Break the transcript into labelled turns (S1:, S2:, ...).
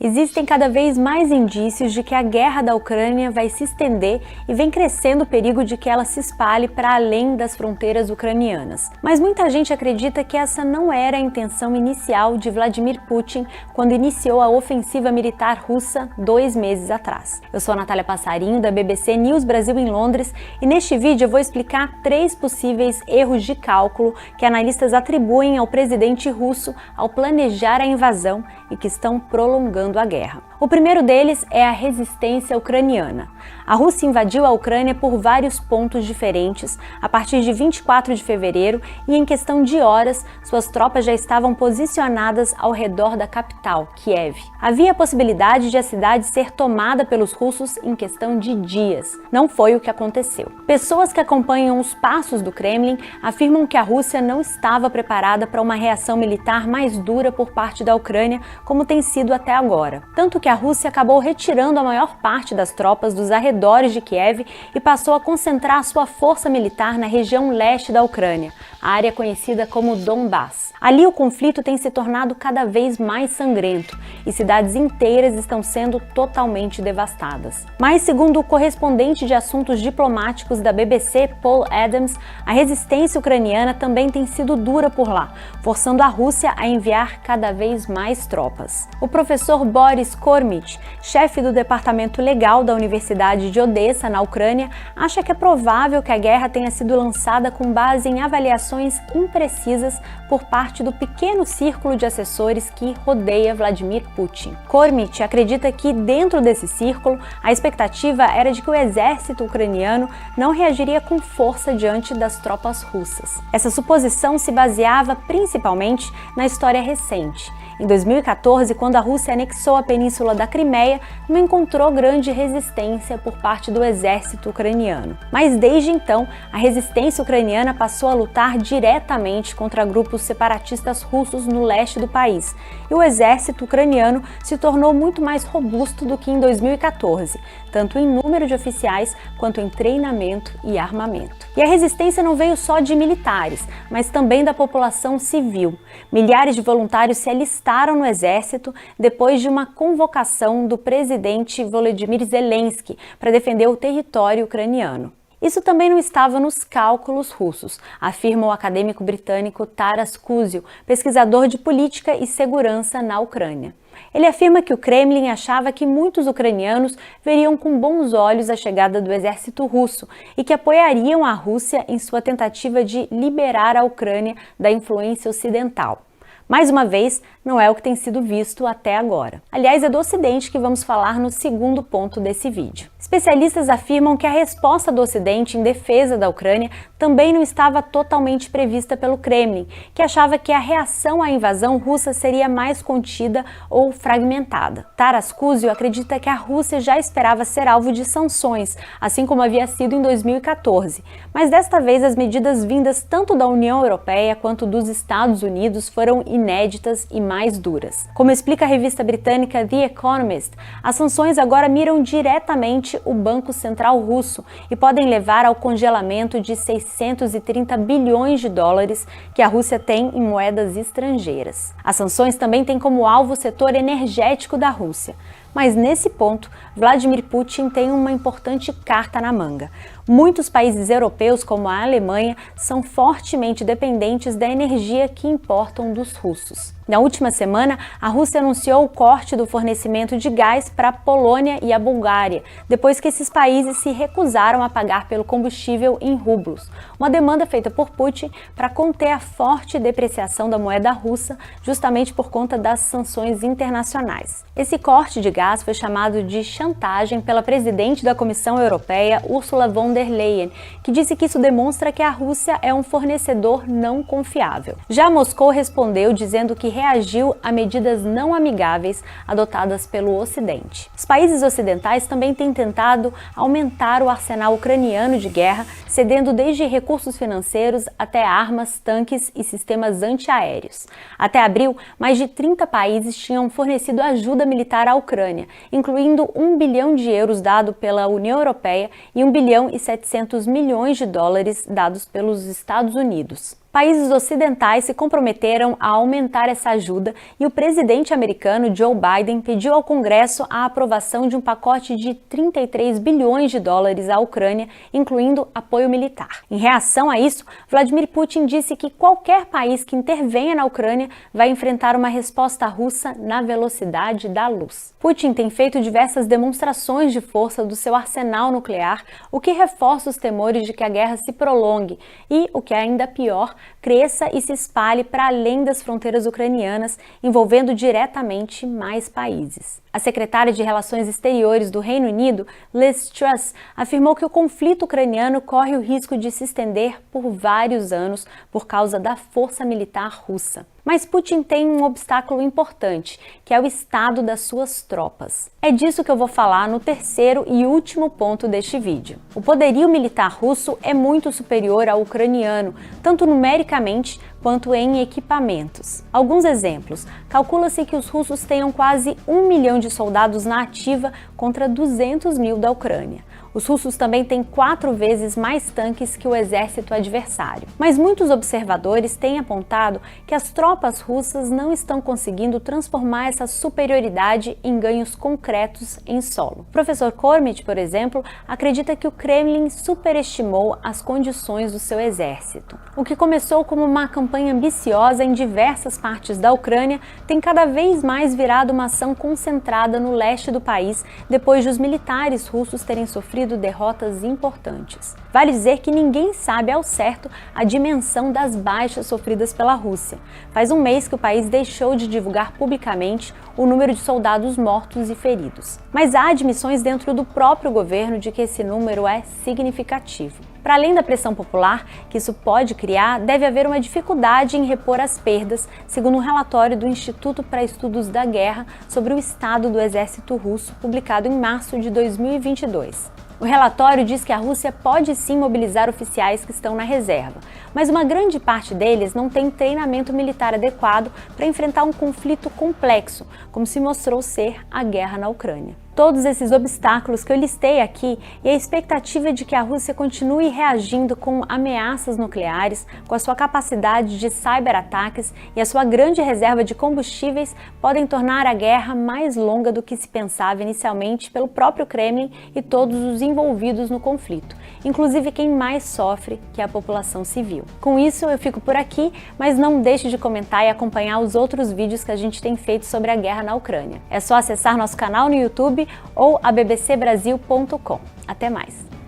S1: Existem cada vez mais indícios de que a guerra da Ucrânia vai se estender e vem crescendo o perigo de que ela se espalhe para além das fronteiras ucranianas. Mas muita gente acredita que essa não era a intenção inicial de Vladimir Putin quando iniciou a ofensiva militar russa 2 meses atrás. Eu sou a Natália Passarinho, da BBC News Brasil em Londres, e neste vídeo eu vou explicar 3 possíveis erros de cálculo que analistas atribuem ao presidente russo ao planejar a invasão e que estão prolongando a guerra. O primeiro deles é a resistência ucraniana. A Rússia invadiu a Ucrânia por vários pontos diferentes a partir de 24 de fevereiro e em questão de horas, suas tropas já estavam posicionadas ao redor da capital, Kiev. Havia a possibilidade de a cidade ser tomada pelos russos em questão de dias. Não foi o que aconteceu. Pessoas que acompanham os passos do Kremlin afirmam que a Rússia não estava preparada para uma reação militar mais dura por parte da Ucrânia, como tem sido até agora. Tanto que a Rússia acabou retirando a maior parte das tropas dos arredores de Kiev e passou a concentrar sua força militar na região leste da Ucrânia, a área conhecida como Donbass. Ali o conflito tem se tornado cada vez mais sangrento e cidades inteiras estão sendo totalmente devastadas. Mas, segundo o correspondente de assuntos diplomáticos da BBC, Paul Adams, a resistência ucraniana também tem sido dura por lá, forçando a Rússia a enviar cada vez mais tropas. O professor Boris Kormich, chefe do Departamento Legal da Universidade de Odessa, na Ucrânia, acha que é provável que a guerra tenha sido lançada com base em avaliações imprecisas por parte do pequeno círculo de assessores que rodeia Vladimir Putin. Kormich acredita que, dentro desse círculo, a expectativa era de que o exército ucraniano não reagiria com força diante das tropas russas. Essa suposição se baseava principalmente na história recente. Em 2014, quando a Rússia anexou a península da Crimeia, não encontrou grande resistência por parte do exército ucraniano. Mas desde então, a resistência ucraniana passou a lutar diretamente contra grupos separatistas russos no leste do país, e o exército ucraniano se tornou muito mais robusto do que em 2014, tanto em número de oficiais quanto em treinamento e armamento. E a resistência não veio só de militares, mas também da população civil. Milhares de voluntários se alistaram no exército depois de uma convocação do presidente Volodymyr Zelensky para defender o território ucraniano. Isso também não estava nos cálculos russos, afirma o acadêmico britânico Taras Kuzil, pesquisador de política e segurança na Ucrânia. Ele afirma que o Kremlin achava que muitos ucranianos veriam com bons olhos a chegada do exército russo e que apoiariam a Rússia em sua tentativa de liberar a Ucrânia da influência ocidental. Mais uma vez, não é o que tem sido visto até agora. Aliás, é do Ocidente que vamos falar no segundo ponto desse vídeo. Especialistas afirmam que a resposta do Ocidente em defesa da Ucrânia também não estava totalmente prevista pelo Kremlin, que achava que a reação à invasão russa seria mais contida ou fragmentada. Taras Kuzil acredita que a Rússia já esperava ser alvo de sanções, assim como havia sido em 2014, mas desta vez as medidas vindas tanto da União Europeia quanto dos Estados Unidos foram inéditas e mais duras. Como explica a revista britânica The Economist, as sanções agora miram diretamente o Banco Central russo e podem levar ao congelamento de 630 bilhões de dólares que a Rússia tem em moedas estrangeiras. As sanções também têm como alvo o setor energético da Rússia. Mas nesse ponto, Vladimir Putin tem uma importante carta na manga. Muitos países europeus, como a Alemanha, são fortemente dependentes da energia que importam dos russos. Na última semana, a Rússia anunciou o corte do fornecimento de gás para a Polônia e a Bulgária, depois que esses países se recusaram a pagar pelo combustível em rublos, uma demanda feita por Putin para conter a forte depreciação da moeda russa, justamente por conta das sanções internacionais. Esse corte de gás foi chamado de chantagem pela presidente da Comissão Europeia, Ursula von der Leyen, que disse que isso demonstra que a Rússia é um fornecedor não confiável. Já Moscou respondeu dizendo que reagiu a medidas não amigáveis adotadas pelo Ocidente. Os países ocidentais também têm tentado aumentar o arsenal ucraniano de guerra, cedendo desde recursos financeiros até armas, tanques e sistemas antiaéreos. Até abril, mais de 30 países tinham fornecido ajuda militar à Ucrânia, incluindo 1 bilhão de euros dado pela União Europeia e 1 bilhão e 700 milhões de dólares dados pelos Estados Unidos. Países ocidentais se comprometeram a aumentar essa ajuda e o presidente americano Joe Biden pediu ao Congresso a aprovação de um pacote de 33 bilhões de dólares à Ucrânia, incluindo apoio militar. Em reação a isso, Vladimir Putin disse que qualquer país que intervenha na Ucrânia vai enfrentar uma resposta russa na velocidade da luz. Putin tem feito diversas demonstrações de força do seu arsenal nuclear, o que reforça os temores de que a guerra se prolongue e, o que é ainda pior, cresça e se espalhe para além das fronteiras ucranianas, envolvendo diretamente mais países. A secretária de Relações Exteriores do Reino Unido, Liz Truss, afirmou que o conflito ucraniano corre o risco de se estender por vários anos por causa da força militar russa. Mas Putin tem um obstáculo importante, que é o estado das suas tropas. É disso que eu vou falar no terceiro e último ponto deste vídeo. O poderio militar russo é muito superior ao ucraniano, tanto numericamente quanto em equipamentos. Alguns exemplos. Calcula-se que os russos tenham quase 1 milhão de soldados na ativa contra 200 mil da Ucrânia. Os russos também têm 4 vezes mais tanques que o exército adversário. Mas muitos observadores têm apontado que as tropas russas não estão conseguindo transformar essa superioridade em ganhos concretos em solo. O professor Kormit, por exemplo, acredita que o Kremlin superestimou as condições do seu exército. O que começou como uma campanha ambiciosa em diversas partes da Ucrânia tem cada vez mais virado uma ação concentrada no leste do país, depois de os militares russos terem sofrido derrotas importantes. Vale dizer que ninguém sabe ao certo a dimensão das baixas sofridas pela Rússia. Faz um mês que o país deixou de divulgar publicamente o número de soldados mortos e feridos. Mas há admissões dentro do próprio governo de que esse número é significativo. Para além da pressão popular que isso pode criar, deve haver uma dificuldade em repor as perdas, segundo um relatório do Instituto para Estudos da Guerra sobre o estado do exército russo, publicado em março de 2022. O relatório diz que a Rússia pode sim mobilizar oficiais que estão na reserva, mas uma grande parte deles não tem treinamento militar adequado para enfrentar um conflito complexo, como se mostrou ser a guerra na Ucrânia. Todos esses obstáculos que eu listei aqui e a expectativa de que a Rússia continue reagindo com ameaças nucleares, com a sua capacidade de cyberataques e a sua grande reserva de combustíveis podem tornar a guerra mais longa do que se pensava inicialmente pelo próprio Kremlin e todos os envolvidos no conflito, inclusive quem mais sofre, que é a população civil. Com isso eu fico por aqui, mas não deixe de comentar e acompanhar os outros vídeos que a gente tem feito sobre a guerra na Ucrânia. É só acessar nosso canal no YouTube ou a bbcbrasil.com. Até mais!